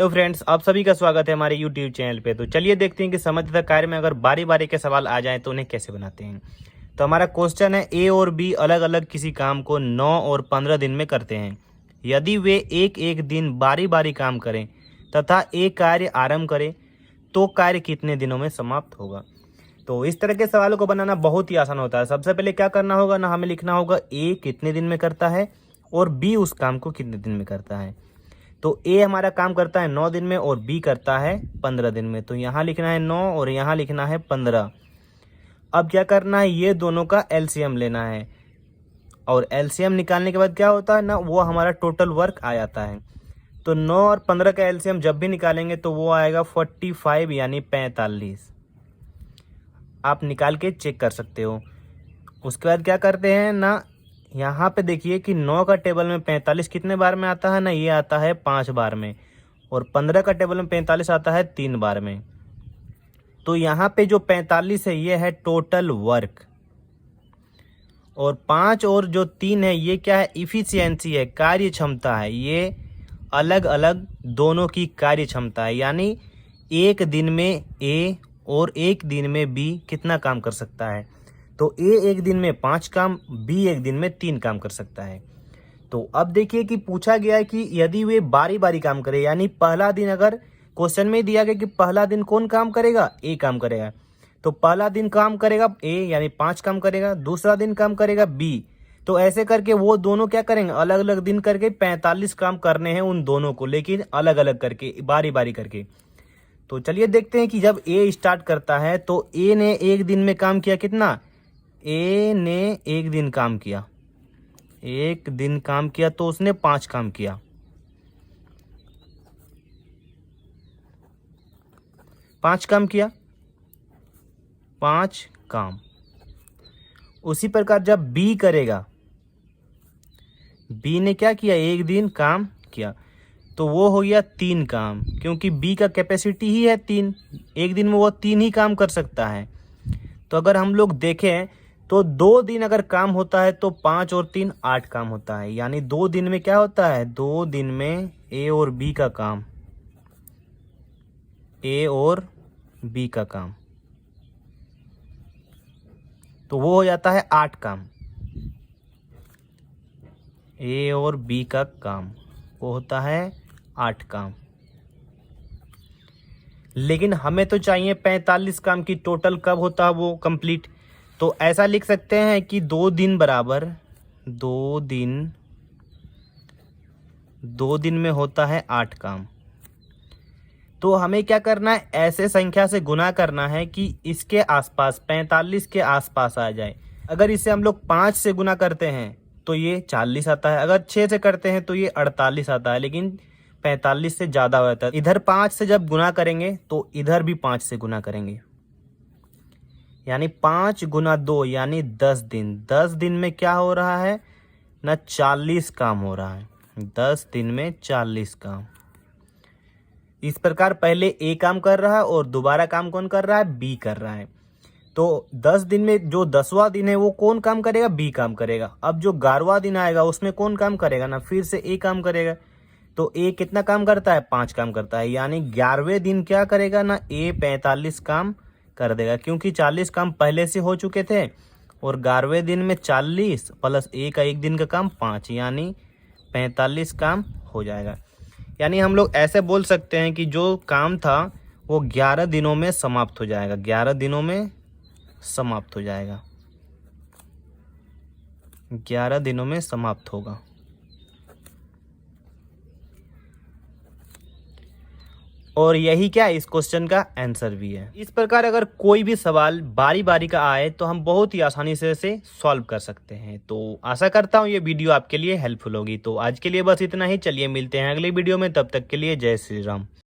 तो फ्रेंड्स, आप सभी का स्वागत है हमारे YouTube चैनल पे। तो चलिए देखते हैं कि समझ तथा कार्य में अगर बारी बारी के सवाल आ जाएं तो उन्हें कैसे बनाते हैं। तो हमारा क्वेश्चन है, ए और बी अलग अलग किसी काम को 9 और 15 दिन में करते हैं। यदि वे एक एक दिन बारी बारी काम करें तथा एक कार्य आरंभ करें तो कार्य कितने दिनों में समाप्त होगा। तो इस तरह के सवालों को बनाना बहुत ही आसान होता है। सबसे पहले क्या करना होगा ना, हमें लिखना होगा ए कितने दिन में करता है और बी उस काम को कितने दिन में करता है। तो ए हमारा काम करता है 9 दिन में और बी करता है 15 दिन में। तो यहाँ लिखना है 9 और यहाँ लिखना है 15। अब क्या करना है, ये दोनों का एलसीएम लेना है और एलसीएम निकालने के बाद क्या होता है ना, वो हमारा टोटल वर्क आ जाता है। तो 9 और 15 का एलसीएम जब भी निकालेंगे तो वो आएगा 45 यानी 45। आप निकाल के चेक कर सकते हो। उसके बाद क्या करते हैं ना, यहाँ पे देखिए कि 9 का टेबल में 45 कितने बार में आता है ना, ये आता है 5 बार में। और 15 का टेबल में 45 आता है 3 बार में। तो यहाँ पे जो 45 है ये है टोटल वर्क, और 5 और जो 3 है ये क्या है, इफिशियंसी है, कार्य क्षमता है। ये अलग अलग दोनों की कार्य क्षमता है, यानी एक दिन में ए और एक दिन में बी कितना काम कर सकता है। तो ए एक दिन में 5 काम, बी एक दिन में 3 काम कर सकता है। तो अब देखिए कि पूछा गया है कि यदि वे बारी बारी काम करें, यानी पहला दिन अगर क्वेश्चन में दिया गया कि पहला दिन कौन काम करेगा, ए काम करेगा। तो पहला दिन काम करेगा ए यानी 5 काम करेगा, दूसरा दिन काम करेगा बी। तो ऐसे करके वो दोनों क्या करेंगे, अलग अलग दिन करके 45 काम करने हैं उन दोनों को, लेकिन अलग अलग करके, बारी बारी करके। तो चलिए देखते हैं कि जब ए स्टार्ट करता है तो ए ने एक दिन में काम किया कितना, ए ने एक दिन काम किया, एक दिन काम किया तो उसने 5 काम किया। 5 काम किया, 5 काम। उसी प्रकार जब बी करेगा, बी ने क्या किया, एक दिन काम किया तो वो हो गया 3 काम, क्योंकि बी का कैपेसिटी ही है 3, एक दिन में वो 3 ही काम कर सकता है। तो अगर हम लोग देखें तो 2 दिन अगर काम होता है तो 5 और 3 8 काम होता है, यानी 2 दिन में क्या होता है, 2 दिन में ए और बी का काम, ए और बी का काम, तो वो हो जाता है 8 काम। ए और बी का काम वो होता है 8 काम। लेकिन हमें तो चाहिए 45 काम की टोटल कब होता है वो कंप्लीट। तो ऐसा लिख सकते हैं कि 2 दिन बराबर 2 दिन में होता है 8 काम। तो हमें क्या करना है, ऐसे संख्या से गुना करना है कि इसके आसपास 45 के आसपास आ जाए। अगर इसे हम लोग 5 से गुना करते हैं तो ये 40 आता है, अगर 6 से करते हैं तो ये 48 आता है, लेकिन 45 से ज़्यादा होता है। इधर 5 से जब गुना करेंगे तो इधर भी 5 से गुना करेंगे, यानी 5 गुना 2 यानी 10 दिन। 10 दिन में क्या हो रहा है ना, 40 काम हो रहा है। 10 दिन में 40 काम। इस प्रकार पहले ए काम कर रहा है और दोबारा काम कौन कर रहा है, बी कर रहा है। तो 10 दिन में जो 10वां दिन है वो कौन काम करेगा, बी काम करेगा। अब जो 11वां दिन आएगा उसमें कौन काम करेगा ना, फिर से ए काम करेगा। तो ए कितना काम करता है, 5 काम करता है, यानी 11वें दिन क्या करेगा ना, ए 45 काम कर देगा, क्योंकि 40 काम पहले से हो चुके थे। और 11वें दिन में 40 प्लस ए का एक दिन का काम 5, यानी 45 काम हो जाएगा। यानी हम लोग ऐसे बोल सकते हैं कि जो काम था वो 11 दिनों में समाप्त हो जाएगा, 11 दिनों में समाप्त हो जाएगा, 11 दिनों में समाप्त होगा। और यही क्या इस क्वेश्चन का आंसर भी है। इस प्रकार अगर कोई भी सवाल बारी बारी का आए तो हम बहुत ही आसानी से इसे सॉल्व कर सकते हैं। तो आशा करता हूँ ये वीडियो आपके लिए हेल्पफुल होगी। तो आज के लिए बस इतना ही, चलिए मिलते हैं अगले वीडियो में, तब तक के लिए जय श्री राम।